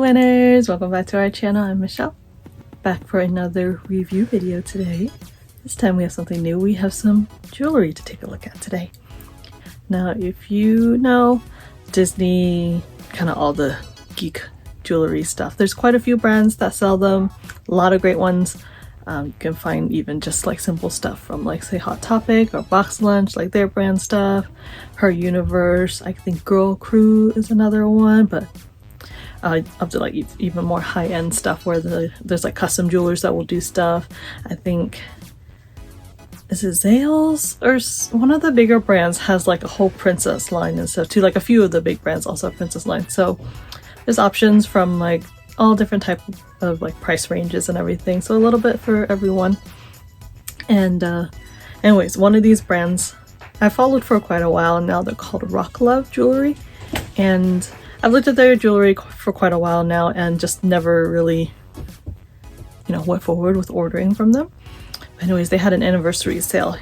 Nguyeners! Welcome back to our channel. I'm Michelle, back for another review video today. This time we have something new. We have some jewelry to take a look at today. Now, if you know Disney, kind of all the geek jewelry stuff, there's quite a few brands that sell them, a lot of great ones. You can find even just like simple stuff from like say Hot Topic or Box Lunch, like their brand stuff, Her Universe. I think Girl Crew is another one, but up to like even more high-end stuff where there's like custom jewelers that will do stuff. I think, is it Zales or one of the bigger brands has like a whole princess line and stuff too. Like a few of the big brands also have princess lines. So there's options from like all different type of like price ranges and everything. So a little bit for everyone. And anyways, one of these brands I followed for quite a while now. They're called RockLove Jewelry, and I've looked at their jewelry for quite a while now and just never really, went forward with ordering from them. Anyways, they had an anniversary sale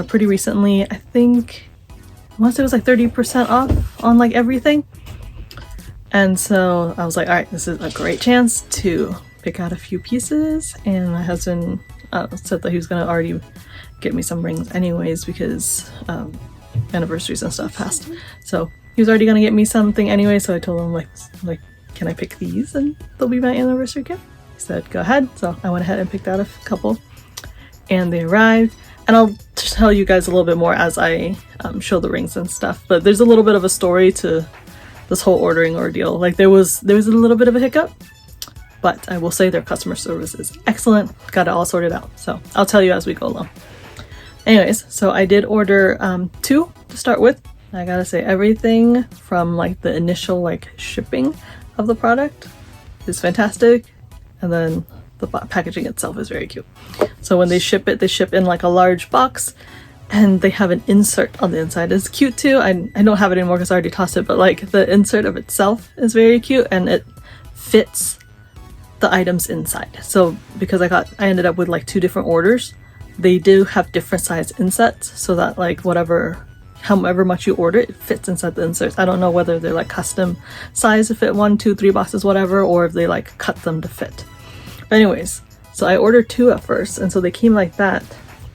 pretty recently. I think, I want to say it was like 30% off on like everything. And so I was like, all right, this is a great chance to pick out a few pieces. And my husband said that he was going to already get me some rings anyways because anniversaries and stuff passed. So he was already going to get me something anyway. So I told him like, can I pick these and they'll be my anniversary gift? He said, go ahead. So I went ahead and picked out a couple and they arrived. And I'll tell you guys a little bit more as I show the rings and stuff. But there's a little bit of a story to this whole ordering ordeal. Like there was a little bit of a hiccup, but I will say their customer service is excellent. Got it all sorted out. So I'll tell you as we go along. Anyways, so I did order two to start with. I gotta say, everything from like the initial like shipping of the product is fantastic, and then the packaging itself is very cute. So when they ship it, they ship in like a large box, and they have an insert on the inside. It's cute too. I don't have it anymore because I already tossed it, but like the insert of itself is very cute and it fits the items inside. So because I ended up with like two different orders, they do have different size insets so that like however much you order, it fits inside the inserts. I don't know whether they're like custom size to fit 1, 2, 3 boxes, whatever, or if they like cut them to fit. But anyways, so I ordered two at first, and so they came like that,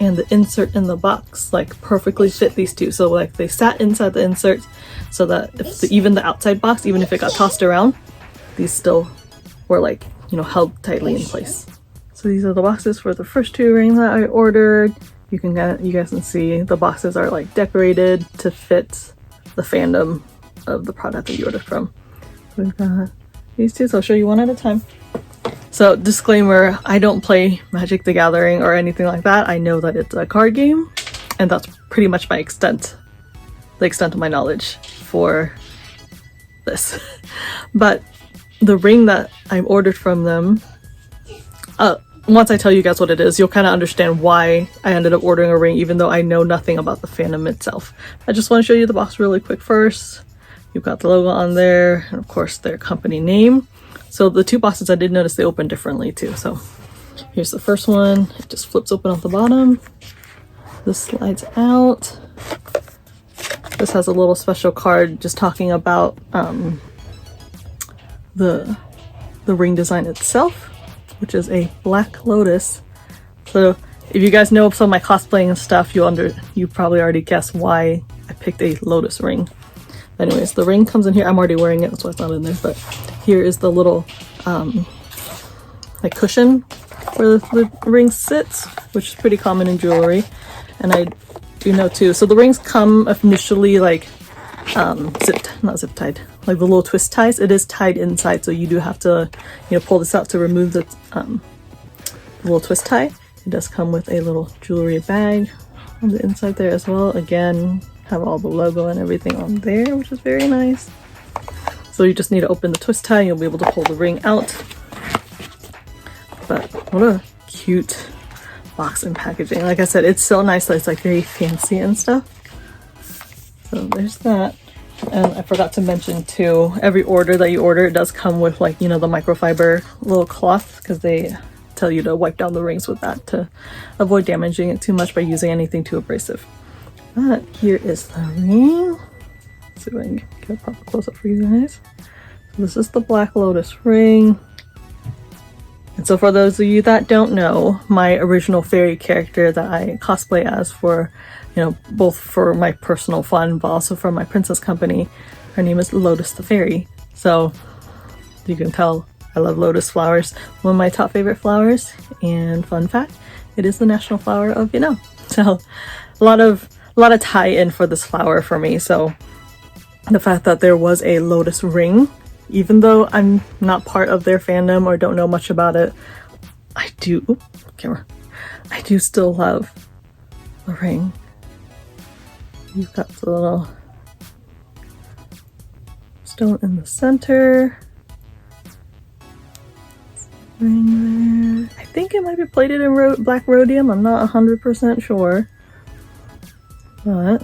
and the insert in the box like perfectly fit these two. So like they sat inside the insert so that if even the outside box, even if it got tossed around, these still were like, held tightly in place. So these are the boxes for the first two rings that I ordered. You guys can see the boxes are like decorated to fit the fandom of the product that you ordered from. We've got these two, so I'll show you one at a time. So disclaimer, I don't play Magic the Gathering or anything like that. I know that it's a card game, and that's pretty much the extent of my knowledge for this. But the ring that I ordered from them, once I tell you guys what it is, you'll kind of understand why I ended up ordering a ring even though I know nothing about the fandom itself. I just want to show you the box really quick first. You've got the logo on there, and of course their company name. So the two boxes, I did notice they open differently too. So here's the first one. It just flips open off the bottom. This slides out. This has a little special card just talking about the ring design itself, which is a black lotus. So if you guys know some of my cosplaying and stuff, you probably already guessed why I picked a lotus ring. Anyways, the ring comes in here. I'm already wearing it, so it's not in there, but here is the little like cushion where the ring sits, which is pretty common in jewelry. And I do know too, so the rings come initially like not zip tied, like the little twist ties. It is tied inside, so you do have to pull this out to remove the little twist tie. It does come with a little jewelry bag on the inside there as well. Again, have all the logo and everything on there, which is very nice. So you just need to open the twist tie and you'll be able to pull the ring out. But what a cute box and packaging. Like I said, it's so nice that it's like very fancy and stuff. So there's that. And I forgot to mention too, every order that you order, it does come with like, the microfiber little cloth, because they tell you to wipe down the rings with that to avoid damaging it too much by using anything too abrasive. But here is the ring. Let's see if I can get a proper close-up for you guys. This is the Black Lotus ring. And so for those of you that don't know, my original fairy character that I cosplay as for, you know, both for my personal fun, but also for my princess company, her name is Lotus the Fairy. So you can tell I love lotus flowers, one of my top favorite flowers. And fun fact, it is the national flower of Vietnam. So a lot of tie-in for this flower for me. So the fact that there was a lotus ring, even though I'm not part of their fandom or don't know much about it, I do still love the ring. You've got the little stone in the center. Ring there. I think it might be plated in black rhodium. I'm not 100% sure, but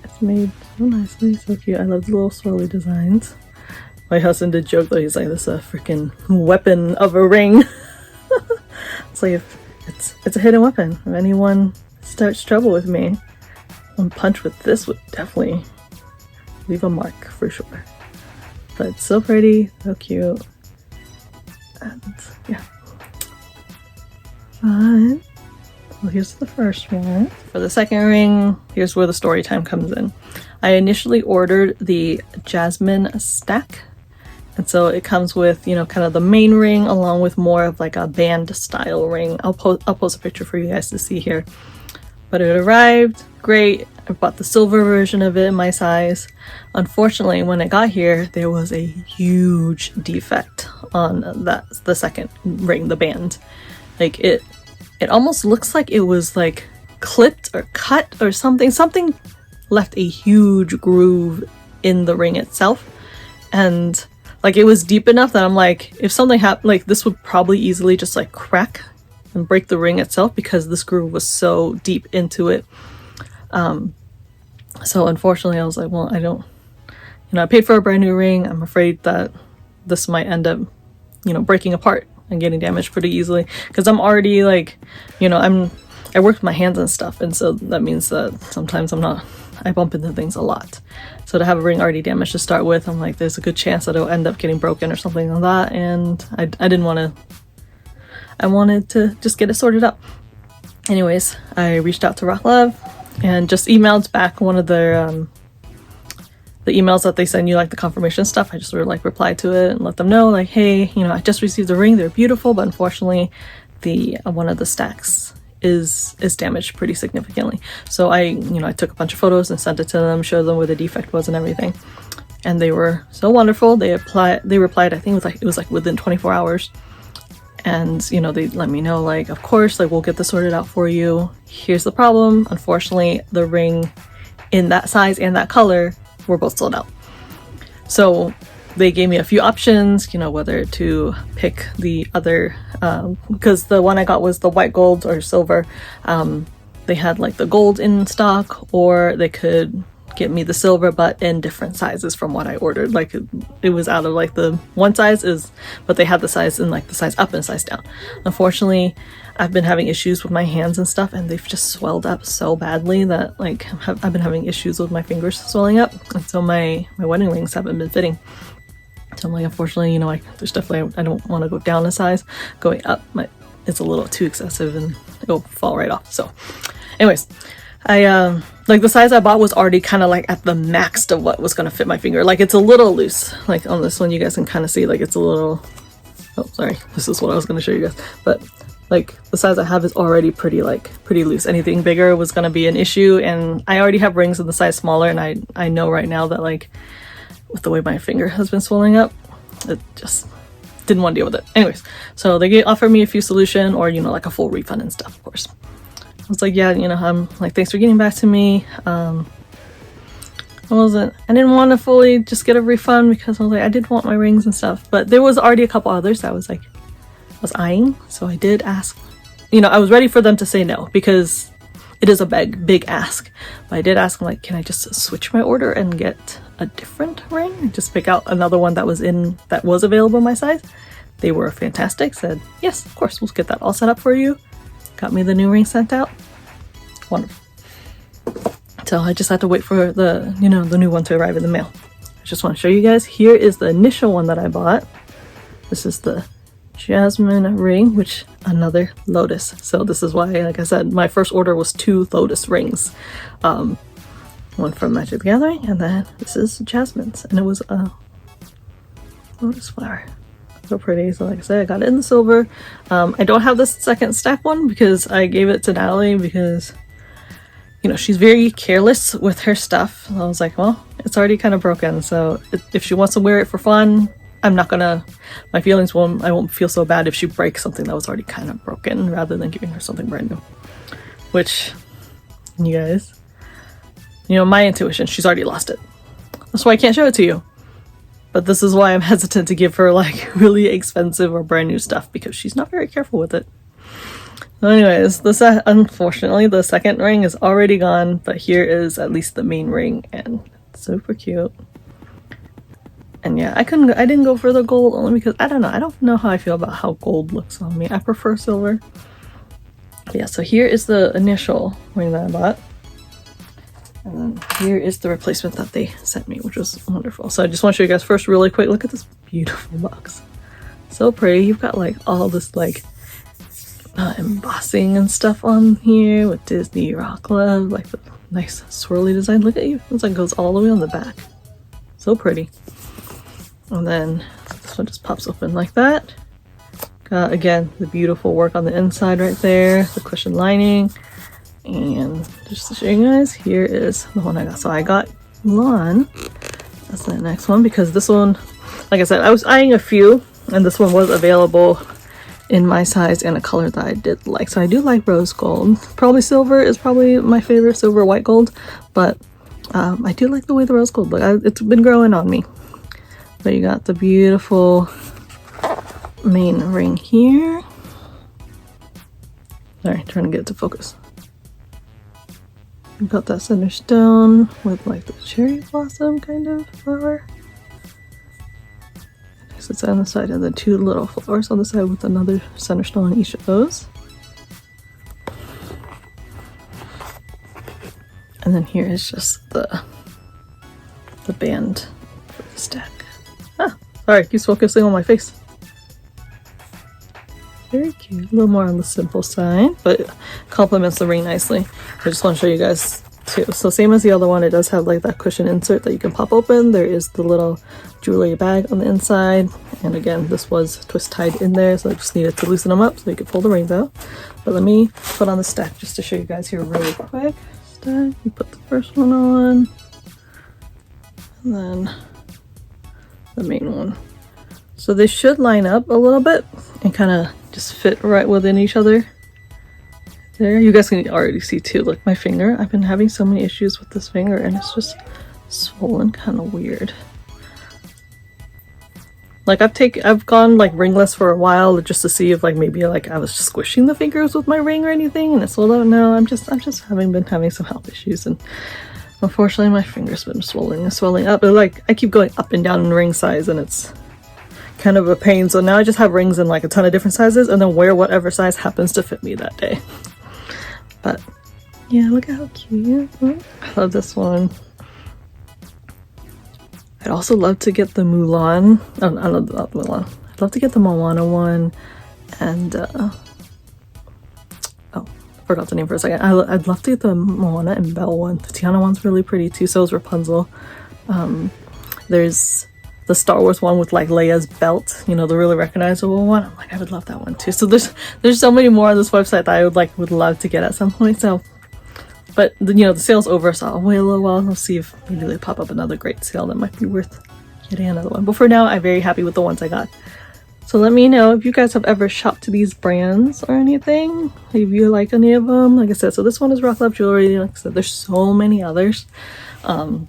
it's made so nicely, so cute. I love the little swirly designs. My husband did joke though, he's like, this is a freaking weapon of a ring. It's like, it's a hidden weapon. If anyone starts trouble with me, one punch with this would definitely leave a mark for sure. But it's so pretty, so cute. And yeah. Well, here's the first one. For the second ring, here's where the story time comes in. I initially ordered the Jasmine stack, and so it comes with, you know, kind of the main ring along with more of like a band style ring. I'll post a picture for you guys to see here. But it arrived, great. I bought the silver version of it in my size. Unfortunately, when it got here, there was a huge defect on the second ring, the band. Like it almost looks like it was like clipped or cut or something. Something left a huge groove in the ring itself. And like it was deep enough that I'm like, if something happened, like this would probably easily just like crack and break the ring itself because this groove was so deep into it. So unfortunately I was like, well, I don't, you know, I paid for a brand new ring. I'm afraid that this might end up, you know, breaking apart and getting damaged pretty easily because I'm already like, you know, I work with my hands and stuff, and so that means that sometimes I bump into things a lot. So to have a ring already damaged to start with, I'm like, there's a good chance that it'll end up getting broken or something like that, and I didn't want to. I wanted to just get it sorted out. Anyways, I reached out to RockLove and just emailed back one of their the emails that they send you, like the confirmation stuff. I just sort of like replied to it and let them know like, hey, you know, I just received the ring. They're beautiful, but unfortunately the one of the stacks is damaged pretty significantly. So I took a bunch of photos and sent it to them, showed them where the defect was and everything. And they were so wonderful. They replied, I think it was like within 24 hours. And, you know, they let me know, like, of course, like, we'll get this sorted out for you. Here's the problem. Unfortunately, the ring in that size and that color were both sold out. So they gave me a few options, you know, whether to pick the other, because the one I got was the white gold or silver. They had like the gold in stock, or they could get me the silver but in different sizes from what I ordered. Like it was out of like the one size but they had the size in like the size up and size down. Unfortunately, I've been having issues with my hands and stuff, and they've just swelled up so badly that like I've been having issues with my fingers swelling up, and so my wedding rings haven't been fitting. So I'm like, unfortunately, you know, there's definitely, I don't want to go down a size. Going up, it's a little too excessive and it'll fall right off. So anyways, I like the size I bought was already kind of like at the max of what was going to fit my finger. Like it's a little loose. Like on this one you guys can kind of see like it's a little, oh sorry, this is what I was going to show you guys. But like the size I have is already pretty loose. Anything bigger was going to be an issue, and I already have rings in the size smaller, and I know right now that like with the way my finger has been swelling up, it just didn't want to deal with it. Anyways, so they offered me a few solution, or, you know, like a full refund and stuff, of course. I was like, yeah, you know, I'm like, thanks for getting back to me. I didn't want to fully just get a refund because I was like, I did want my rings and stuff, but there was already a couple others that I was eyeing. So I did ask, you know, I was ready for them to say no because it is a big ask. But I did ask them, like, can I just switch my order and get a different ring and just pick out another one that was available in my size? They were fantastic. Said, yes, of course, we'll get that all set up for you. Got me the new ring sent out. Wonderful. So I just had to wait for the new one to arrive in the mail. I just want to show you guys. Here is the initial one that I bought. This is the Jasmine ring, which another Lotus. So this is why, like I said, my first order was 2 Lotus rings. One from Magic the Gathering, and then this is Jasmine's, and it was a lotus flower. So pretty. So like I said, I got it in the silver. I don't have this second stack one because I gave it to Natalie because, you know, she's very careless with her stuff. I was like, well, it's already kind of broken, so if she wants to wear it for fun, I'm not gonna, my feelings won't, I won't feel so bad if she breaks something that was already kind of broken rather than giving her something brand new. Which, you guys, you know, my intuition, she's already lost it. That's why I can't show it to you. But this is why I'm hesitant to give her like really expensive or brand new stuff, because she's not very careful with it. So anyways, unfortunately the second ring is already gone, but here is at least the main ring, and it's super cute. And yeah, I didn't go for the gold only because I don't know how I feel about how gold looks on me. I prefer silver. But yeah, so here is the initial ring that I bought. And then here is the replacement that they sent me, which was wonderful. So I just want to show you guys first really quick. Look at this beautiful box. So pretty. You've got like all this like embossing and stuff on here with Disney RockLove, like the nice swirly design. Look at you. It's like goes all the way on the back. So pretty. And then this one just pops open like that. Got again the beautiful work on the inside right there, the cushion lining. And just to show you guys, here is the one I got. So I got Lawn. That's the next one, because this one, like I said, I was eyeing a few, and this one was available in my size and a color that I did like. So I do like rose gold. Probably silver is probably my favorite, silver, white gold, but I do like the way the rose gold look. It's been growing on me. But you got the beautiful main ring here. Sorry, trying to get it to focus. You got that center stone with like the cherry blossom kind of flower. It sits on the side of the 2 little flowers on the side with another center stone on each of those. And then here is just the band for the stack. Ah, sorry, keeps focusing on my face. Very cute. A little more on the simple side, but complements the ring nicely. I just want to show you guys too. So same as the other one, it does have like that cushion insert that you can pop open. There is the little jewelry bag on the inside, and again, this was twist tied in there, so I just needed to loosen them up so you could pull the rings out. But let me put on the stack just to show you guys here really quick. Stack. You put the first one on, and then the main one. So they should line up a little bit and kind of just fit right within each other. There, you guys can already see too, look, my finger. I've been having so many issues with this finger, and it's just swollen kind of weird. Like I've gone like ringless for a while just to see if like maybe like I was just squishing the fingers with my ring or anything, and it's well, oh no, I'm just been having some health issues, and unfortunately my finger's been swelling up. But like I keep going up and down in ring size, and it's kind of a pain. So now I just have rings in like a ton of different sizes, and then wear whatever size happens to fit me that day. But yeah, look at how cute. I love this one. I'd also love to get the Mulan. Oh, I love the Mulan. I'd love to get the Moana one, and oh, I forgot the name for a second. I'd love to get the Moana and Belle one. The Tiana one's really pretty too. So is Rapunzel. There's the Star Wars one with like Leia's belt, you know, the really recognizable one. I'm like, I would love that one too. So there's so many more on this website that I would love to get at some point. So, but you know, the sale's over, so I'll wait a little while. I'll see if maybe they pop up another great sale that might be worth getting another one. But for now, I'm very happy with the ones I got. So let me know if you guys have ever shopped to these brands or anything. If you like any of them. Like I said, so this one is RockLove Jewelry. Like I said, there's so many others. And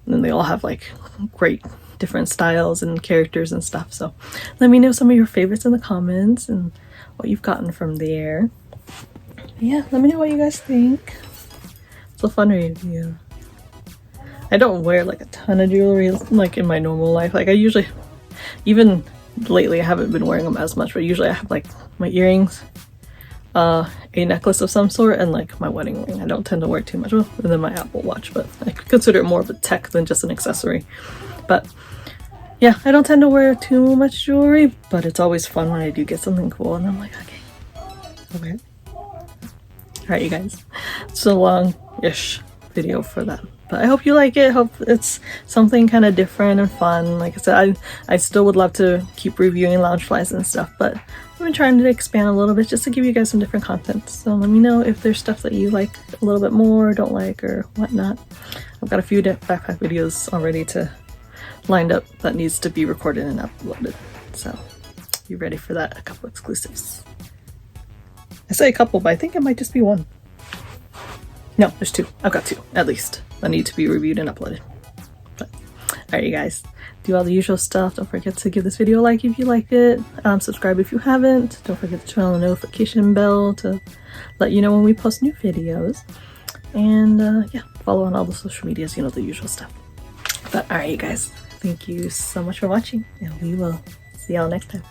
they all have like great different styles and characters and stuff. So let me know some of your favorites in the comments and what you've gotten from there. Yeah, let me know what you guys think. It's a fun review. I don't wear like a ton of jewelry like in my normal life. Like I usually, even lately I haven't been wearing them as much, but usually I have like my earrings, a necklace of some sort, and like my wedding ring. I don't tend to wear too much. Well, and then my Apple Watch, but I consider it more of a tech than just an accessory. But yeah, I don't tend to wear too much jewelry, but it's always fun when I do get something cool and I'm like, okay, I'll wear it. Alright, you guys, it's a long-ish video for that, but I hope you like it. Hope it's something kind of different and fun. Like I said, I still would love to keep reviewing Loungeflies and stuff, but I've been trying to expand a little bit just to give you guys some different content. So let me know if there's stuff that you like a little bit more or don't like or whatnot. I've got a few backpack videos already lined up that needs to be recorded and uploaded, so you ready for that? A couple exclusives. I say a couple, but I think it might just be one. No, there's two. I've got two at least that need to be reviewed and uploaded. But alright, you guys, do all the usual stuff. Don't forget to give this video a like if you liked it. Subscribe if you haven't. Don't forget to turn on the notification bell to let you know when we post new videos. And yeah, follow on all the social medias, you know, the usual stuff. But alright, you guys, thank you so much for watching, and we will see y'all next time.